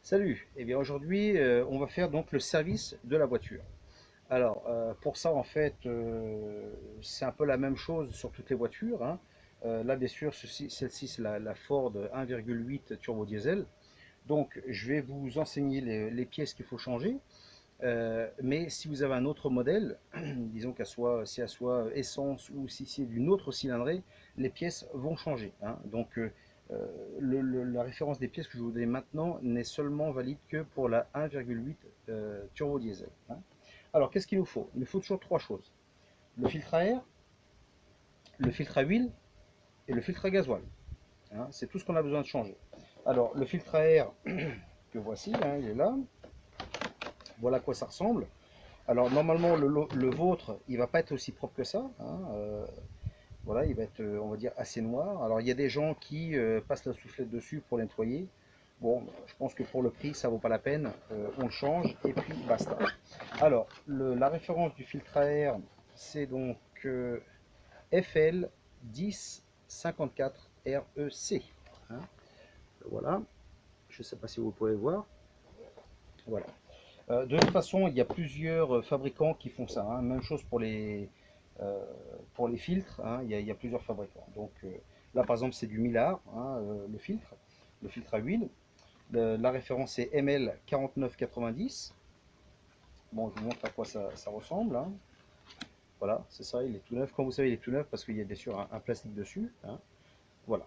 Salut, et bien aujourd'hui on va faire donc le service de la voiture. Alors pour ça en fait c'est un peu la même chose sur toutes les voitures, hein. Là bien sûr celle-ci c'est la Ford 1,8 turbo diesel. Donc je vais vous enseigner les pièces qu'il faut changer. Mais si vous avez un autre modèle, disons si elle soit essence ou si c'est d'une autre cylindrée, les pièces vont changer, hein. Donc la référence des pièces que je vous donne maintenant n'est seulement valide que pour la 1,8 turbo diesel, hein. Alors qu'est-ce qu'il nous faut? Il nous faut toujours trois choses: le filtre à air, le filtre à huile et le filtre à gasoil, hein. C'est tout ce qu'on a besoin de changer. Alors le filtre à air que voici, hein, il est là. Voilà à quoi ça ressemble. Alors normalement le vôtre il va pas être aussi propre que ça, hein, voilà, il va être on va dire assez noir. Alors il y a des gens qui passent la soufflette dessus pour le nettoyer. Bon, je pense que pour le prix ça vaut pas la peine, on le change et puis basta. Alors la référence du filtre à air c'est donc FL 1054 REC, hein. Voilà, je ne sais pas si vous pouvez voir. Voilà. De toute façon, il y a plusieurs fabricants qui font ça, hein. Même chose euh, pour les filtres, hein. Il y a plusieurs fabricants. Donc là, par exemple, c'est du Millard, hein, le filtre à huile. La référence est ML 4990. Bon, je vous montre à quoi ça ressemble, hein. Voilà, c'est ça, il est tout neuf. Comme vous savez, il est tout neuf parce qu'il y a bien sûr un plastique dessus, hein. Voilà.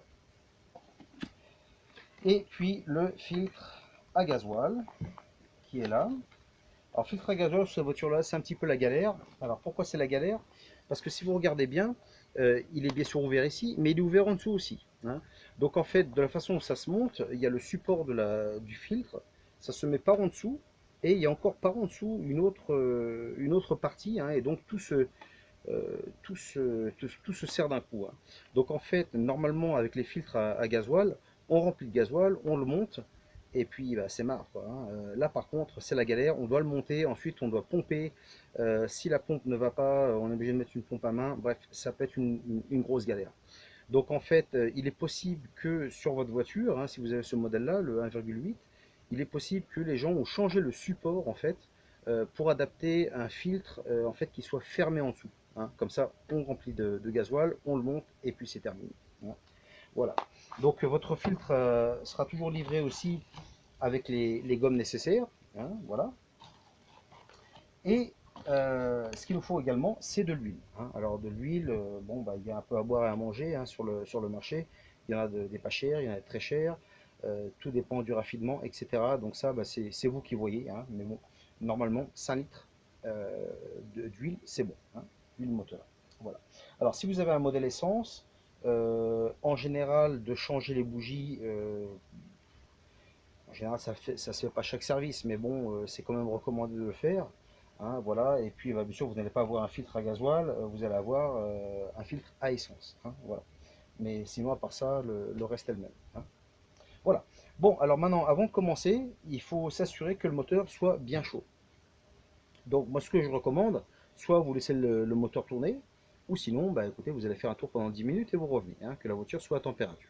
Et puis le filtre à gasoil qui est là. Alors, filtre à gasoil sur cette voiture-là, c'est un petit peu la galère. Alors, pourquoi c'est la galère? Parce que si vous regardez bien, il est bien sûr ouvert ici, mais il est ouvert en dessous aussi, hein. Donc, en fait, de la façon dont ça se monte, il y a le support du filtre, ça se met par en dessous, et il y a encore par en dessous une autre partie, hein, et donc tout se sert d'un coup, hein. Donc, en fait, normalement, avec les filtres à gasoil, on remplit le gasoil, on le monte, et puis bah, c'est marre, quoi, hein. Là par contre c'est la galère, on doit le monter, ensuite on doit pomper. Si la pompe ne va pas, on est obligé de mettre une pompe à main, bref ça peut être une grosse galère. Donc en fait il est possible que sur votre voiture, hein, si vous avez ce modèle là, le 1,8, il est possible que les gens ont changé le support en fait pour adapter un filtre en fait qui soit fermé en dessous, hein. Comme ça on remplit de gasoil, on le monte et puis c'est terminé, hein. Voilà. Donc votre filtre sera toujours livré aussi avec les gommes nécessaires, hein, voilà. Et ce qu'il nous faut également, c'est de l'huile, hein. Alors de l'huile, bon, bah, il y a un peu à boire et à manger, hein, sur le marché. Il y en a des pas chers, il y en a des très chers. Tout dépend du raffinement, etc. Donc ça, bah, c'est vous qui voyez, hein. Mais bon, normalement, 5 litres d'huile, c'est bon, hein, huile moteur. Voilà. Alors si vous avez un modèle essence, en général, de changer les bougies, en général, ça se fait pas chaque service, mais bon, c'est quand même recommandé de le faire, hein, voilà. Et puis, bah, bien sûr, vous n'allez pas avoir un filtre à gasoil, vous allez avoir un filtre à essence, hein, voilà. Mais sinon, à part ça, le reste est le même, hein. Voilà. Bon, alors maintenant, avant de commencer, il faut s'assurer que le moteur soit bien chaud. Donc, moi, ce que je recommande, soit vous laissez le moteur tourner, ou sinon, bah, écoutez, vous allez faire un tour pendant 10 minutes et vous revenez, hein, que la voiture soit à température.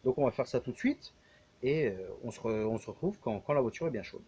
Donc, on va faire ça tout de suite et on se retrouve quand la voiture est bien chaude.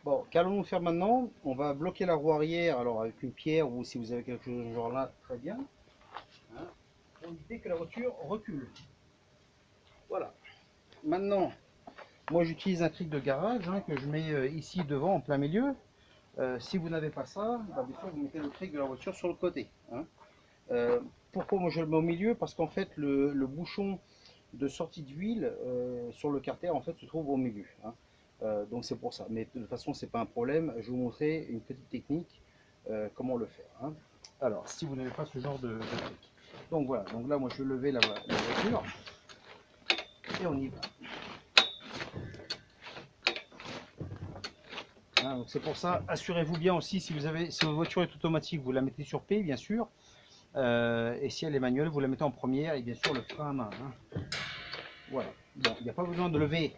Bon, qu'allons-nous faire maintenant? On va bloquer la roue arrière, alors avec une pierre ou si vous avez quelque chose de ce genre là, très bien, hein, pour éviter que la voiture recule. Voilà. Maintenant, moi j'utilise un cric de garage, hein, que je mets ici devant en plein milieu. Si vous n'avez pas ça, bah, bien sûr vous mettez le cric de la voiture sur le côté, hein. Euh, Pourquoi moi je le mets au milieu? Parce qu'en fait le bouchon de sortie d'huile sur le carter en fait se trouve au milieu, hein. Donc c'est pour ça. Mais de toute façon c'est pas un problème. Je vais vous montrer une petite technique comment le faire, hein. Alors si vous n'avez pas ce genre de truc. Donc voilà. Donc là moi je vais lever la voiture et on y va. Hein, donc c'est pour ça, assurez-vous bien aussi si votre voiture est automatique, vous la mettez sur P bien sûr. Et si elle est manuelle, vous la mettez en première et bien sûr le frein à main. Hein. Voilà. Bon, il n'y a pas besoin de lever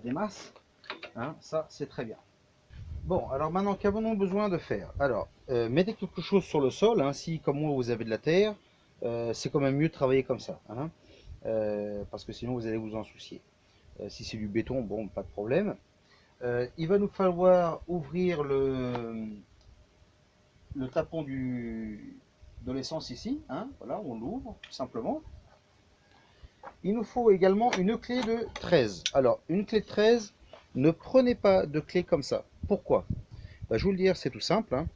des masses. Hein, ça c'est très bien. Bon, alors maintenant qu'avons-nous besoin de faire? Alors, mettez quelque chose sur le sol. Hein, si comme moi vous avez de la terre, c'est quand même mieux de travailler comme ça. Hein, parce que sinon vous allez vous en soucier. Si c'est du béton, bon, pas de problème. Il va nous falloir ouvrir le tapon de l'essence ici. Hein, voilà, on l'ouvre tout simplement. Il nous faut également une clé de 13. Alors, une clé de 13, ne prenez pas de clé comme ça. Pourquoi? Bah, je vous le dire, c'est tout simple. Hein.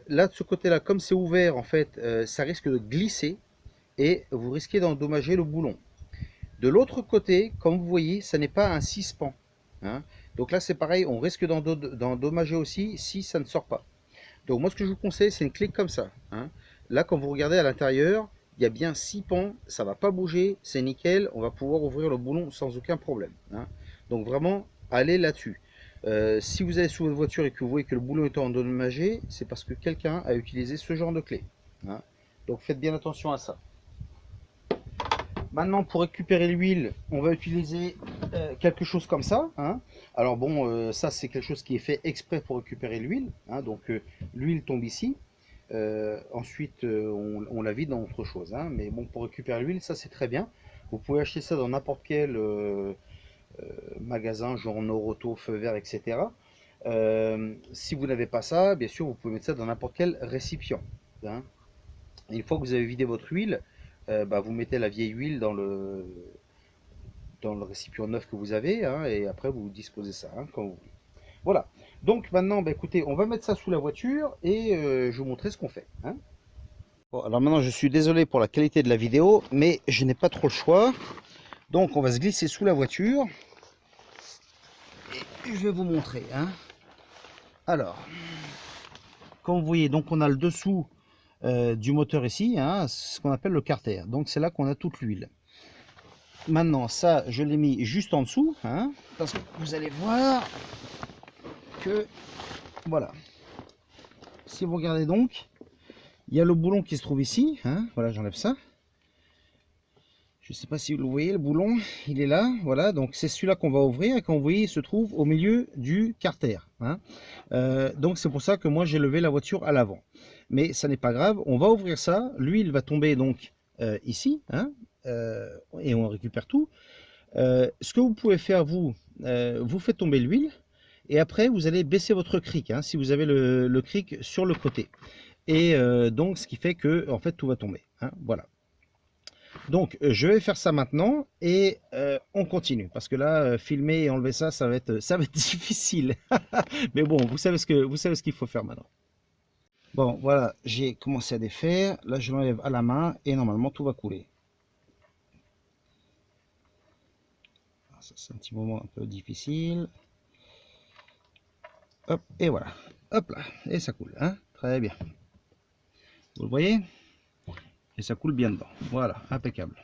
Là, de ce côté-là, comme c'est ouvert, en fait, ça risque de glisser et vous risquez d'endommager le boulon. De l'autre côté, comme vous voyez, ça n'est pas un 6 pans. Hein. Donc là, c'est pareil, on risque d'endommager aussi si ça ne sort pas. Donc moi, ce que je vous conseille, c'est une clé comme ça. Hein. Là, quand vous regardez à l'intérieur, il y a bien 6 pans, ça ne va pas bouger, c'est nickel, on va pouvoir ouvrir le boulon sans aucun problème. Hein. Donc vraiment, allez là-dessus. Si vous allez sous votre voiture et que vous voyez que le boulon est endommagé, c'est parce que quelqu'un a utilisé ce genre de clé. Hein. Donc faites bien attention à ça. Maintenant, pour récupérer l'huile, on va utiliser quelque chose comme ça. Hein. Alors bon, ça c'est quelque chose qui est fait exprès pour récupérer l'huile. Hein. Donc l'huile tombe ici. Ensuite, on la vide dans autre chose. Hein. Mais bon, pour récupérer l'huile, ça c'est très bien. Vous pouvez acheter ça dans n'importe quel magasin, genre Noroto, Feu Vert, etc. Si vous n'avez pas ça, bien sûr, vous pouvez mettre ça dans n'importe quel récipient. Hein. Une fois que vous avez vidé votre huile, bah, vous mettez la vieille huile dans le récipient neuf que vous avez, hein, et après vous disposez ça hein, quand vous voulez. Voilà. Donc maintenant, bah, écoutez, on va mettre ça sous la voiture et je vais vous montrer ce qu'on fait. Hein. Bon, alors maintenant, je suis désolé pour la qualité de la vidéo, mais je n'ai pas trop le choix. Donc on va se glisser sous la voiture et je vais vous montrer. Hein. Alors, comme vous voyez, donc on a le dessous du moteur ici, hein, ce qu'on appelle le carter. Donc c'est là qu'on a toute l'huile. Maintenant, ça, je l'ai mis juste en dessous, hein, parce que vous allez voir que, voilà, si vous regardez donc, il y a le boulon qui se trouve ici, hein, voilà, j'enlève ça. Je ne sais pas si vous le voyez, le boulon, il est là, voilà, donc c'est celui-là qu'on va ouvrir, et quand vous voyez, il se trouve au milieu du carter. Hein. Donc c'est pour ça que moi, j'ai levé la voiture à l'avant. Mais ça n'est pas grave, on va ouvrir ça, l'huile va tomber donc ici, hein, et on récupère tout. Ce que vous pouvez faire, vous faites tomber l'huile et après vous allez baisser votre cric, hein, si vous avez le cric sur le côté. Et donc ce qui fait que en fait tout va tomber. Hein, voilà. Donc je vais faire ça maintenant et on continue parce que là filmer et enlever ça, ça va être difficile. Mais bon, vous savez ce qu'il faut faire maintenant. Bon voilà, j'ai commencé à défaire. Là je l'enlève à la main et normalement tout va couler. C'est un petit moment un peu difficile. Hop, et voilà. Hop là, et ça coule. Hein, très bien. Vous le voyez? Et ça coule bien dedans. Voilà, impeccable.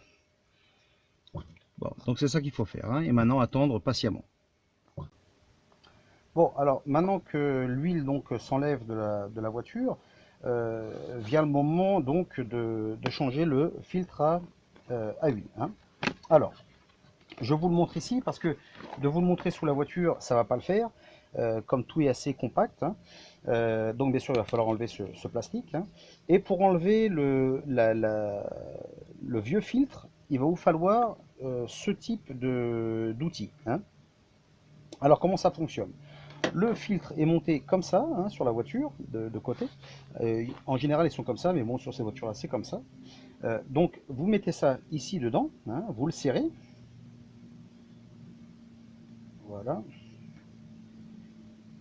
Bon, donc c'est ça qu'il faut faire. Hein, et maintenant, attendre patiemment. Bon, alors, maintenant que l'huile donc s'enlève de la voiture, vient le moment donc de changer le filtre à huile. Hein. Alors, je vous le montre ici parce que de vous le montrer sous la voiture, ça va pas le faire. Comme tout est assez compact. Hein. Donc bien sûr, il va falloir enlever ce plastique. Hein. Et pour enlever le vieux filtre, il va vous falloir ce type d'outil. Hein. Alors comment ça fonctionne? Le filtre est monté comme ça, hein, sur la voiture, de côté. En général, ils sont comme ça, mais bon, sur ces voitures-là, c'est comme ça. Donc vous mettez ça ici dedans, hein, vous le serrez. Voilà.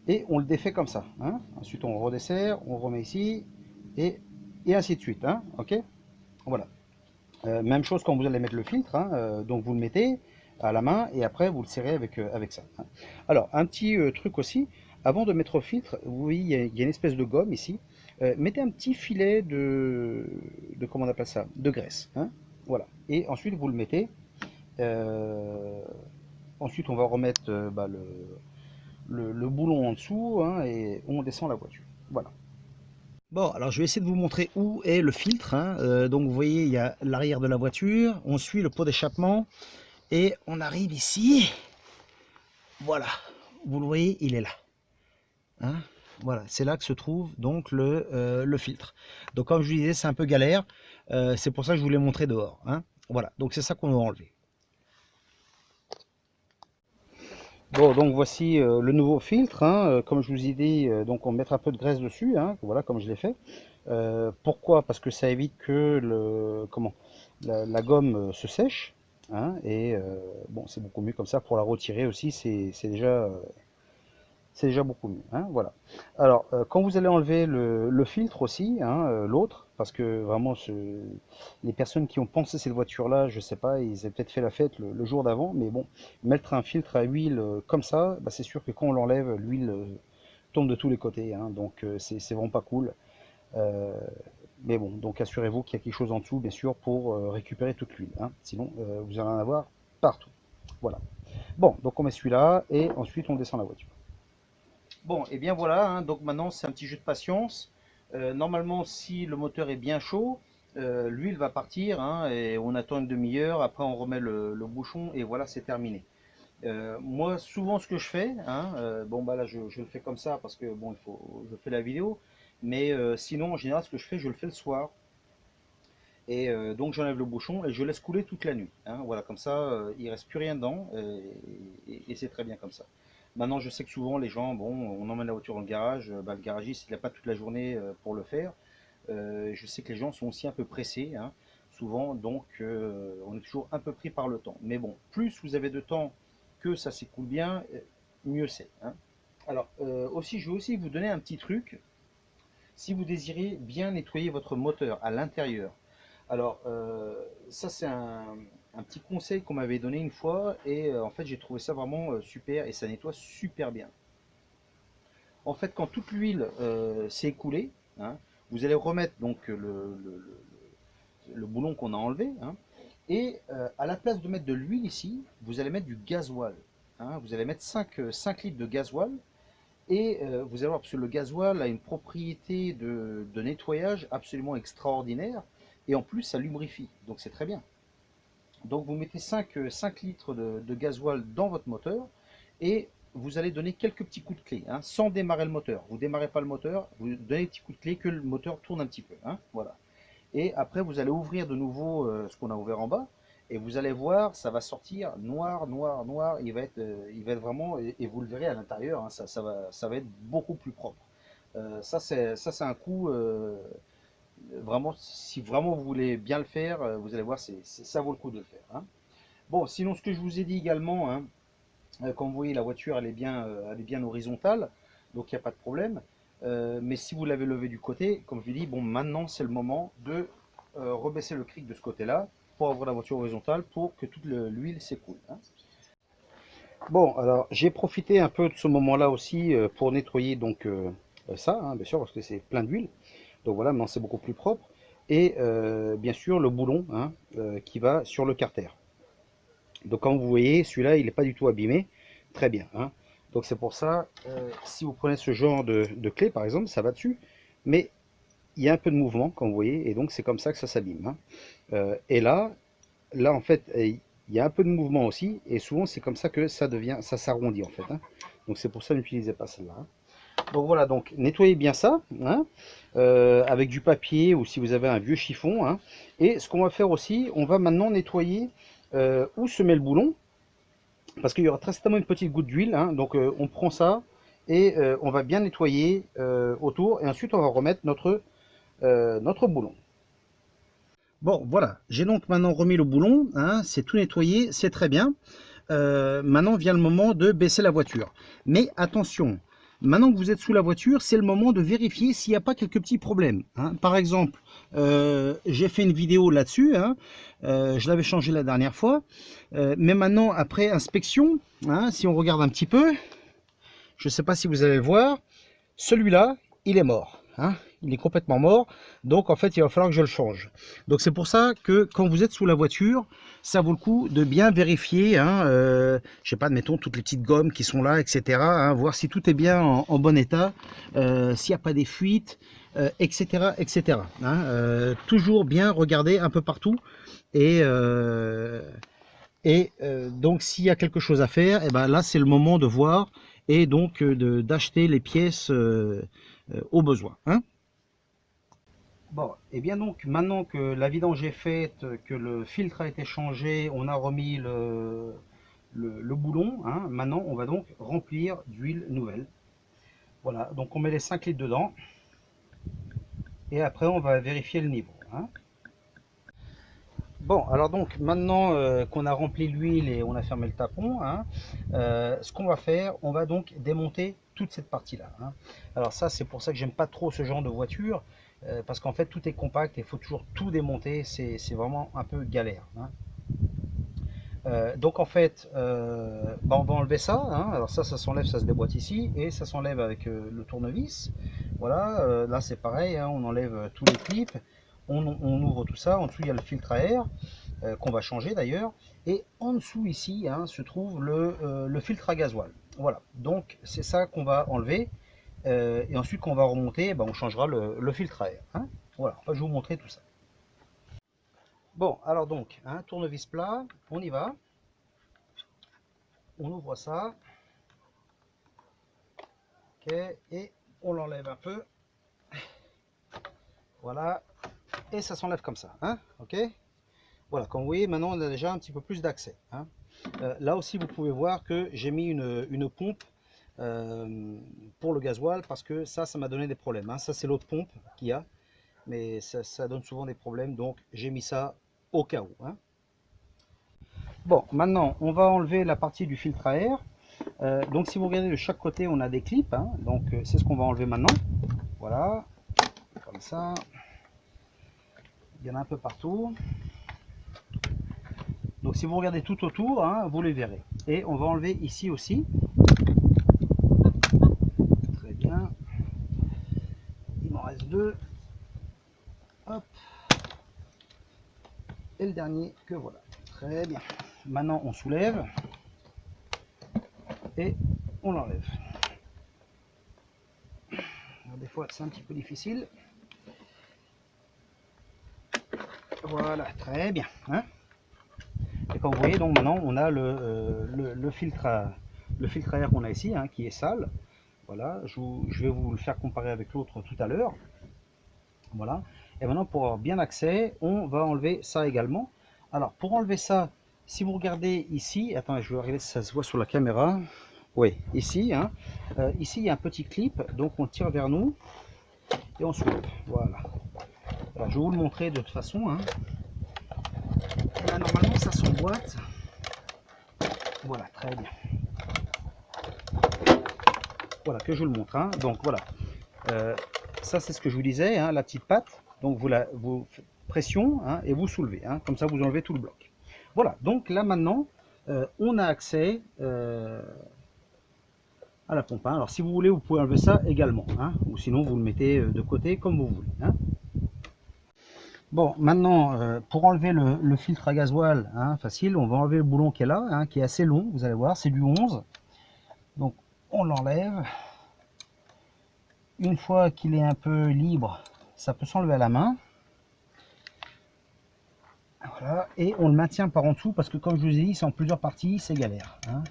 Et on le défait comme ça. Hein. Ensuite, on redessert, on remet ici, et ainsi de suite. Hein. Ok. Voilà. Même chose quand vous allez mettre le filtre. Hein. Donc, vous le mettez à la main et après, vous le serrez avec ça. Hein. Alors, un petit truc aussi. Avant de mettre le filtre, vous voyez, il y a une espèce de gomme ici. Mettez un petit filet comment on appelle ça? De graisse. Hein. Voilà. Et ensuite, vous le mettez. Ensuite, on va remettre le boulon en dessous, hein, et on descend la voiture. Voilà. Bon, alors je vais essayer de vous montrer où est le filtre, hein. Donc vous voyez, il y a l'arrière de la voiture, on suit le pot d'échappement et on arrive ici. Voilà, vous le voyez, il est là. Hein, voilà, c'est là que se trouve donc le filtre. Donc comme je vous disais, c'est un peu galère, c'est pour ça que je vous l'ai montré dehors. Hein. Voilà, donc c'est ça qu'on va enlever. Bon, donc voici le nouveau filtre, hein. Comme je vous ai dit, donc on va mettre un peu de graisse dessus, hein, voilà, comme je l'ai fait. Pourquoi? Parce que ça évite que la gomme se sèche, hein, et bon, c'est beaucoup mieux comme ça. Pour la retirer aussi, c'est déjà beaucoup mieux. Hein, voilà. Alors, quand vous allez enlever le filtre aussi, hein, l'autre, parce que vraiment, les personnes qui ont pensé cette voiture-là, je sais pas, ils avaient peut-être fait la fête le jour d'avant, mais bon, mettre un filtre à huile comme ça, bah, c'est sûr que quand on l'enlève, l'huile tombe de tous les côtés, hein, donc c'est vraiment pas cool. Euh, mais bon, donc assurez-vous qu'il y a quelque chose en dessous, bien sûr, pour récupérer toute l'huile. Hein, sinon, vous allez en avoir partout. Voilà. Bon, donc on met celui-là et ensuite on descend la voiture. Bon, et bien voilà, hein, donc maintenant c'est un petit jeu de patience. Normalement, si le moteur est bien chaud, l'huile va partir, hein, et on attend une demi-heure, après on remet le bouchon et voilà, c'est terminé. Moi, souvent ce que je fais, hein, bon bah là je le fais comme ça parce que bon, je fais la vidéo, mais sinon en général ce que je fais, je le fais le soir. Et donc j'enlève le bouchon et je laisse couler toute la nuit. Hein, voilà, comme ça, il reste plus rien dedans et c'est très bien comme ça. Maintenant, je sais que souvent les gens, bon, on emmène la voiture dans le garage, bah, le garagiste, il n'a pas toute la journée pour le faire. Je sais que les gens sont aussi un peu pressés, hein, souvent, donc on est toujours un peu pris par le temps. Mais bon, plus vous avez de temps que ça s'écoule bien, mieux c'est. Hein. Alors, aussi, je vais aussi vous donner un petit truc. Si vous désirez bien nettoyer votre moteur à l'intérieur, alors ça c'est un petit conseil qu'on m'avait donné une fois et en fait j'ai trouvé ça vraiment super et ça nettoie super bien. En fait quand toute l'huile s'est écoulée, hein, vous allez remettre donc le boulon qu'on a enlevé, hein, et à la place de mettre de l'huile ici, vous allez mettre du gasoil. Hein, vous allez mettre 5 litres de gasoil. Et vous allez voir, parce que le gasoil a une propriété de nettoyage absolument extraordinaire. Et en plus, ça lubrifie. Donc c'est très bien. Donc vous mettez 5 litres de gasoil dans votre moteur. Et vous allez donner quelques petits coups de clé, hein, sans démarrer le moteur. Vous ne démarrez pas le moteur, vous donnez des petits coups de clé que le moteur tourne un petit peu. Hein, voilà. Et après, vous allez ouvrir de nouveau ce qu'on a ouvert en bas. Et vous allez voir, ça va sortir noir, noir, noir. Il va être vraiment, et vous le verrez à l'intérieur, hein, ça va être beaucoup plus propre. Ça, c'est un coup, vraiment, si vraiment vous voulez bien le faire, vous allez voir, ça vaut le coup de le faire. Hein. Bon, sinon, ce que je vous ai dit également, hein, comme vous voyez, la voiture, elle est bien horizontale, donc il n'y a pas de problème. Mais si vous l'avez levé du côté, comme je vous dis, bon, maintenant c'est le moment de rebaisser le cric de ce côté-là pour avoir la voiture horizontale pour que toute l'huile s'écoule. Hein. Bon, alors j'ai profité un peu de ce moment-là aussi pour nettoyer donc ça, hein, bien sûr, parce que c'est plein d'huile. Donc voilà, maintenant c'est beaucoup plus propre. Et bien sûr le boulon, hein, qui va sur le carter. Donc comme vous voyez, celui-là, il n'est pas du tout abîmé. Très bien. Hein. Donc c'est pour ça, si vous prenez ce genre de clé, par exemple, ça va dessus. Mais il y a un peu de mouvement, comme vous voyez, et donc c'est comme ça que ça s'abîme. Hein. Et là, en fait, il y a un peu de mouvement aussi, et souvent c'est comme ça que ça s'arrondit en fait. Hein. Donc c'est pour ça que n'utilisez pas celle-là. Hein. Donc voilà, donc nettoyez bien ça, hein, avec du papier ou si vous avez un vieux chiffon. Hein. Et ce qu'on va faire aussi, on va maintenant nettoyer où se met le boulon, parce qu'il y aura très certainement une petite goutte d'huile. Hein. Donc on prend ça et on va bien nettoyer autour, et ensuite on va remettre notre boulon. Bon, voilà, j'ai donc maintenant remis le boulon, hein, c'est tout nettoyé, c'est très bien. Maintenant vient le moment de baisser la voiture. Mais attention, maintenant que vous êtes sous la voiture, c'est le moment de vérifier s'il n'y a pas quelques petits problèmes. Hein. Par exemple, j'ai fait une vidéo là-dessus, hein, je l'avais changé la dernière fois. Mais maintenant, après inspection, hein, si on regarde un petit peu, je ne sais pas si vous allez le voir, celui-là, il est mort. hein, il est complètement mort, donc en fait il va falloir que je le change. Donc c'est pour ça que quand vous êtes sous la voiture, ça vaut le coup de bien vérifier, hein, je sais pas, admettons toutes les petites gommes qui sont là, etc., hein, voir si tout est bien en bon état, s'il n'y a pas des fuites, etc., etc., hein, toujours bien regarder un peu partout, et donc s'il y a quelque chose à faire, et ben là c'est le moment de voir et donc d'acheter les pièces au besoin, hein. Bon, et bien donc maintenant que la vidange est faite, que le filtre a été changé, on a remis le boulon, hein, maintenant on va donc remplir d'huile nouvelle. Voilà, donc on met les 5 litres dedans et après on va vérifier le niveau, hein. Bon, alors donc maintenant qu'on a rempli l'huile et on a fermé le tapon, hein, ce qu'on va faire, on va donc démonter toute cette partie-là, hein. Alors ça, c'est pour ça que j'aime pas trop ce genre de voiture, parce qu'en fait tout est compact et il faut toujours tout démonter, c'est vraiment un peu galère, hein. Donc en fait, bah, on va enlever ça, hein. Alors ça s'enlève, ça se déboîte ici, et ça s'enlève avec le tournevis. Voilà, là c'est pareil, hein, on enlève tous les clips, on ouvre tout ça, en dessous il y a le filtre à air, qu'on va changer d'ailleurs, et en dessous ici hein, se trouve le filtre à gasoil. Voilà, donc c'est ça qu'on va enlever, et ensuite qu'on va remonter, bah, on changera le filtre à air, hein. Voilà, je vais vous montrer tout ça. Bon, alors donc, hein, tournevis plat, on y va. On ouvre ça, ok, et on l'enlève un peu, voilà, et ça s'enlève comme ça, hein, ok. Voilà, comme vous voyez, maintenant on a déjà un petit peu plus d'accès, hein. Là aussi, vous pouvez voir que j'ai mis une pompe pour le gasoil parce que ça m'a donné des problèmes, hein. Ça, c'est l'autre pompe qu'il y a, mais ça donne souvent des problèmes, donc j'ai mis ça au cas où, hein. Bon, maintenant, on va enlever la partie du filtre à air. Donc si vous regardez de chaque côté, on a des clips, hein, donc c'est ce qu'on va enlever maintenant. Voilà, comme ça. Il y en a un peu partout. Donc si vous regardez tout autour, hein, vous les verrez. Et on va enlever ici aussi. Très bien. Il m'en reste deux. Hop. Et le dernier que voilà. Très bien. Maintenant on soulève. Et on l'enlève. Des fois c'est un petit peu difficile. Voilà, très bien, hein. Et comme vous voyez, donc maintenant on a le filtre à air qu'on a ici, hein, qui est sale. Voilà, je vais vous le faire comparer avec l'autre tout à l'heure. Voilà. Et maintenant pour avoir bien accès, on va enlever ça également. Alors pour enlever ça, si vous regardez ici, attendez, je vais regarder si ça se voit sur la caméra. Oui, ici, hein, ici il y a un petit clip, donc on tire vers nous et on soulève. Voilà. Alors, je vais vous le montrer de toute façon, hein. Là, normalement ça s'emboîte. Voilà, très bien. Voilà, que je vous le montre, hein. Donc voilà, ça c'est ce que je vous disais, hein, la petite patte. Donc vous pression, hein, et vous soulevez, hein, comme ça vous enlevez tout le bloc. Voilà, donc là maintenant on a accès à la pompe, hein. Alors si vous voulez, vous pouvez enlever ça également, hein, ou sinon vous le mettez de côté comme vous voulez, hein. Bon, maintenant pour enlever le filtre à gasoil, hein, facile, on va enlever le boulon qui est là, hein, qui est assez long, vous allez voir, c'est du 11. Donc on l'enlève. Une fois qu'il est un peu libre, ça peut s'enlever à la main. Voilà, et on le maintient par en dessous parce que comme je vous ai dit, c'est en plusieurs parties, c'est galère, hein.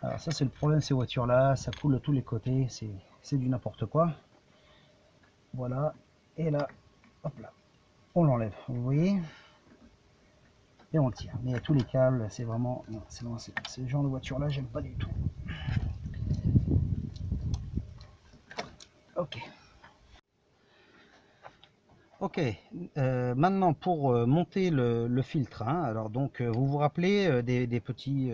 Alors ça c'est le problème de ces voitures là, ça coule de tous les côtés, c'est du n'importe quoi. Voilà, et là, hop là, on l'enlève, vous voyez, et on le tire. Mais à tous les câbles, c'est vraiment, c'est le genre de voiture là, j'aime pas du tout. Ok. Ok, maintenant pour monter le filtre, hein, alors donc vous vous rappelez des petits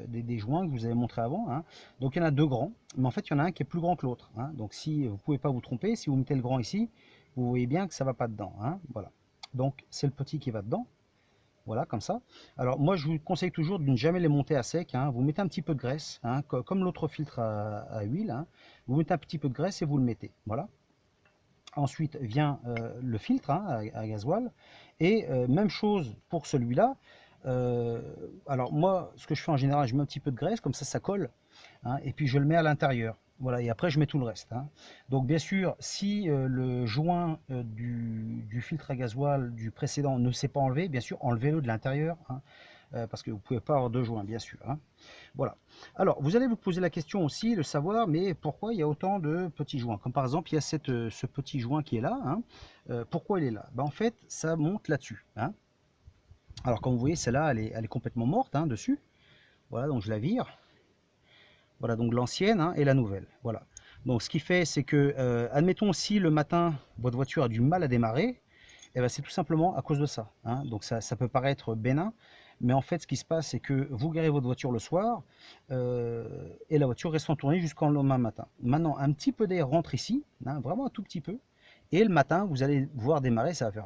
des joints que vous avez montré avant, hein. Donc il y en a deux grands, mais en fait il y en a un qui est plus grand que l'autre, hein. Donc si vous pouvez pas vous tromper, si vous mettez le grand ici, vous voyez bien que ça va pas dedans, hein. Voilà, donc c'est le petit qui va dedans, voilà comme ça. Alors moi je vous conseille toujours de ne jamais les monter à sec, hein. Vous mettez un petit peu de graisse, hein, comme l'autre filtre à huile, hein. Vous mettez un petit peu de graisse et vous le mettez, voilà. Ensuite vient le filtre à gasoil. Et même chose pour celui-là. Alors moi, ce que je fais en général, je mets un petit peu de graisse, comme ça colle. Et puis je le mets à l'intérieur. Voilà, et après je mets tout le reste. Donc bien sûr, si le joint du filtre à gasoil du précédent ne s'est pas enlevé, bien sûr, enlevez-le de l'intérieur. Parce que vous ne pouvez pas avoir deux joints, bien sûr. Voilà. Alors, vous allez vous poser la question aussi de savoir, mais pourquoi il y a autant de petits joints? Comme par exemple, il y a ce petit joint qui est là. Pourquoi il est là? En fait, ça monte là-dessus. Alors, comme vous voyez, celle-là, elle est complètement morte dessus. Voilà, donc je la vire. Voilà, donc l'ancienne et la nouvelle. Voilà. Donc, ce qui fait, c'est que, admettons, si le matin, votre voiture a du mal à démarrer, eh ben, c'est tout simplement à cause de ça. Donc ça peut paraître bénin, mais en fait ce qui se passe c'est que vous garez votre voiture le soir et la voiture reste en tournée jusqu'en lendemain matin. Maintenant un petit peu d'air rentre ici, vraiment un tout petit peu, et le matin vous allez voir démarrer, ça va faire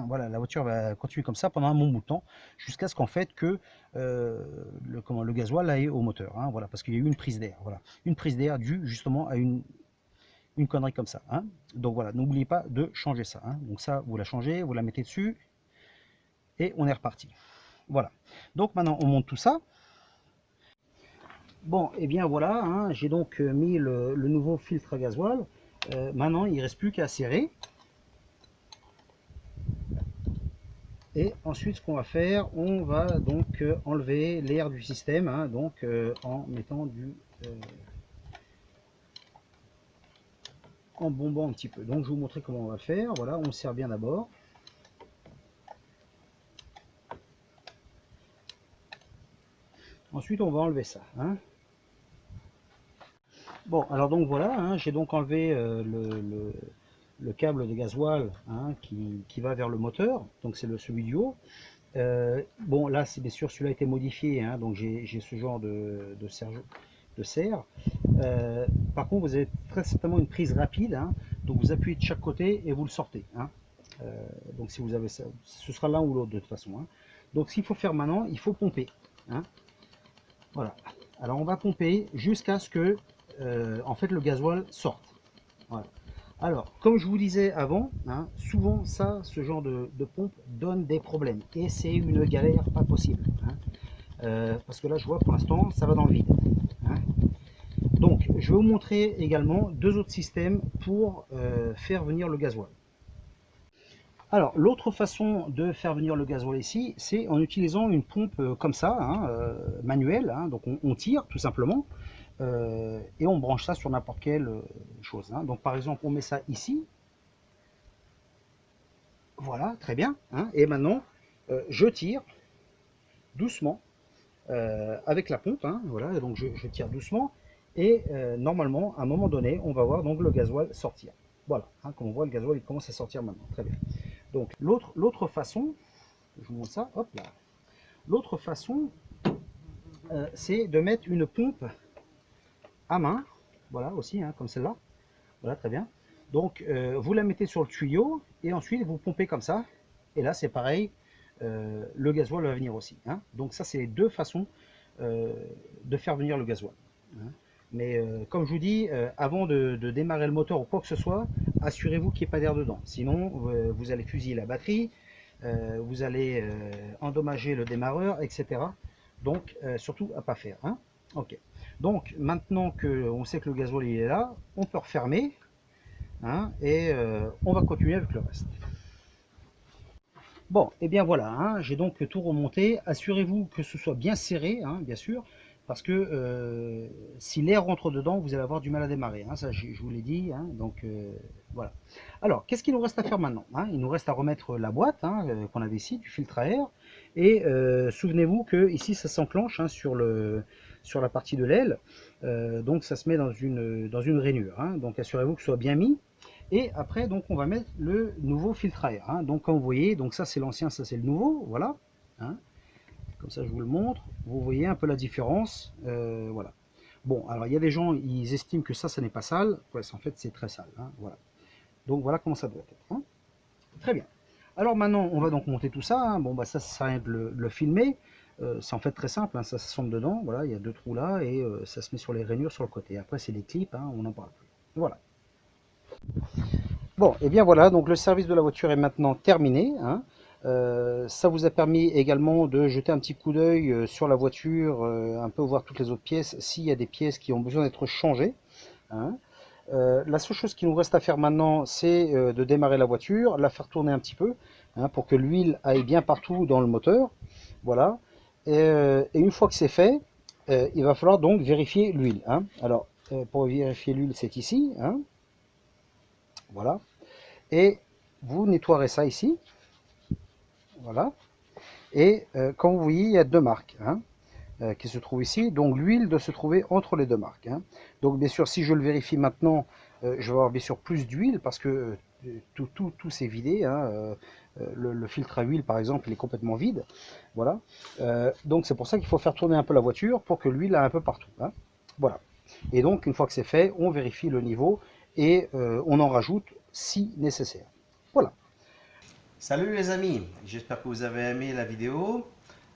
voilà, la voiture va continuer comme ça pendant un bon bout de temps jusqu'à ce qu'en fait que le gasoil aille au moteur. Voilà, parce qu'il y a eu une prise d'air. Voilà, une prise d'air due justement à une connerie comme ça. Donc voilà, n'oubliez pas de changer ça. Donc ça, vous la changez, vous la mettez dessus, et on est reparti. Voilà. Donc maintenant, on monte tout ça. Bon, et bien voilà, j'ai donc mis le nouveau filtre à gasoil. Maintenant, il ne reste plus qu'à serrer. Et ensuite, ce qu'on va faire, on va donc enlever l'air du système, donc en mettant en bombant un petit peu. Donc je vais vous montrer comment on va faire. Voilà, on serre bien d'abord. Ensuite, on va enlever ça. Bon, alors donc voilà, j'ai donc enlevé le câble de gasoil qui va vers le moteur, donc c'est celui du haut. Bon, là, c'est bien sûr, celui-là a été modifié, donc j'ai ce genre de serre. Par contre, vous avez très certainement une prise rapide, donc vous appuyez de chaque côté et vous le sortez. Donc si vous avez ça, ce sera l'un ou l'autre de toute façon. Donc ce qu'il faut faire maintenant, il faut pomper. Voilà. Alors on va pomper jusqu'à ce que en fait le gasoil sorte. Voilà. Alors, comme je vous disais avant, souvent ce genre de pompe donne des problèmes. Et c'est une galère pas possible. Parce que là, je vois pour l'instant, ça va dans le vide. Donc, je vais vous montrer également deux autres systèmes pour faire venir le gasoil. Alors, l'autre façon de faire venir le gasoil ici, c'est en utilisant une pompe comme ça, manuelle. Donc, on tire tout simplement. Et on branche ça sur n'importe quelle chose. Donc par exemple, on met ça ici. Voilà, très bien. Et maintenant, je tire doucement avec la pompe. Voilà, donc je tire doucement. Et normalement, à un moment donné, on va voir donc le gasoil sortir. Voilà, comme on voit, le gasoil il commence à sortir maintenant. Très bien. Donc l'autre façon, je vous montre ça, hop là. L'autre façon, c'est de mettre une pompe à main. Voilà aussi, comme celle-là. Voilà, très bien. Donc, vous la mettez sur le tuyau et ensuite vous pompez comme ça. Et là, c'est pareil, le gasoil va venir aussi. Donc, ça, c'est les deux façons de faire venir le gasoil. Mais comme je vous dis, avant de démarrer le moteur ou quoi que ce soit, assurez-vous qu'il n'y ait pas d'air dedans. Sinon, vous allez fusiller la batterie, vous allez endommager le démarreur, etc. Donc, surtout à ne pas faire. Ok. Donc, maintenant qu'on sait que le gasoil il est là, on peut refermer. Et on va continuer avec le reste. Bon, et bien voilà, j'ai donc tout remonté. Assurez-vous que ce soit bien serré, bien sûr, parce que si l'air rentre dedans, vous allez avoir du mal à démarrer. Ça, je vous l'ai dit. Donc voilà. Alors, qu'est-ce qu'il nous reste à faire maintenant? Il nous reste à remettre la boîte qu'on avait ici, du filtre à air. Et souvenez-vous que ici, ça s'enclenche sur la partie de l'aile. Donc, ça se met dans une rainure. Donc, assurez-vous que ce soit bien mis. Et après, donc, on va mettre le nouveau filtre à air. Donc, comme vous voyez, donc ça c'est l'ancien, ça c'est le nouveau. Voilà. Comme ça, je vous le montre. Vous voyez un peu la différence. Voilà. Bon, alors il y a des gens, ils estiment que ça n'est pas sale. Ouais, en fait, c'est très sale. Voilà. Donc, voilà comment ça doit être. Très bien. Alors maintenant, on va donc monter tout ça. Bon, ça sert à rien de le filmer. C'est en fait très simple. Ça s'assemble dedans. Voilà, il y a deux trous là et ça se met sur les rainures sur le côté. Après, c'est des clips. On n'en parle plus. Voilà. Bon, et bien voilà, donc le service de la voiture est maintenant terminé, hein. Ça vous a permis également de jeter un petit coup d'œil sur la voiture, un peu voir toutes les autres pièces, s'il y a des pièces qui ont besoin d'être changées, hein. La seule chose qu'il nous reste à faire maintenant, c'est de démarrer la voiture, la faire tourner un petit peu, hein, pour que l'huile aille bien partout dans le moteur. Voilà. Et une fois que c'est fait, il va falloir donc vérifier l'huile, hein. Alors, pour vérifier l'huile, c'est ici, hein. Voilà. Et vous nettoierez ça ici. Voilà. Et comme vous voyez, il y a deux marques, hein, qui se trouvent ici. Donc l'huile doit se trouver entre les deux marques, hein. Donc bien sûr, si je le vérifie maintenant, je vais avoir bien sûr plus d'huile parce que tout s'est vidé, hein. Le filtre à huile, par exemple, il est complètement vide. Voilà. Donc c'est pour ça qu'il faut faire tourner un peu la voiture pour que l'huile aille un peu partout, hein. Voilà. Et donc, une fois que c'est fait, on vérifie le niveau et on en rajoute si nécessaire. Voilà. Salut les amis, j'espère que vous avez aimé la vidéo.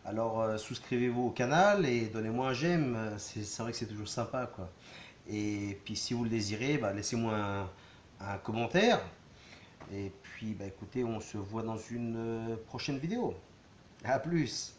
Alors souscrivez-vous au canal et donnez-moi un j'aime, c'est vrai que c'est toujours sympa quoi. Et puis si vous le désirez, bah, laissez-moi un commentaire. Et puis bah, écoutez, on se voit dans une prochaine vidéo. A plus!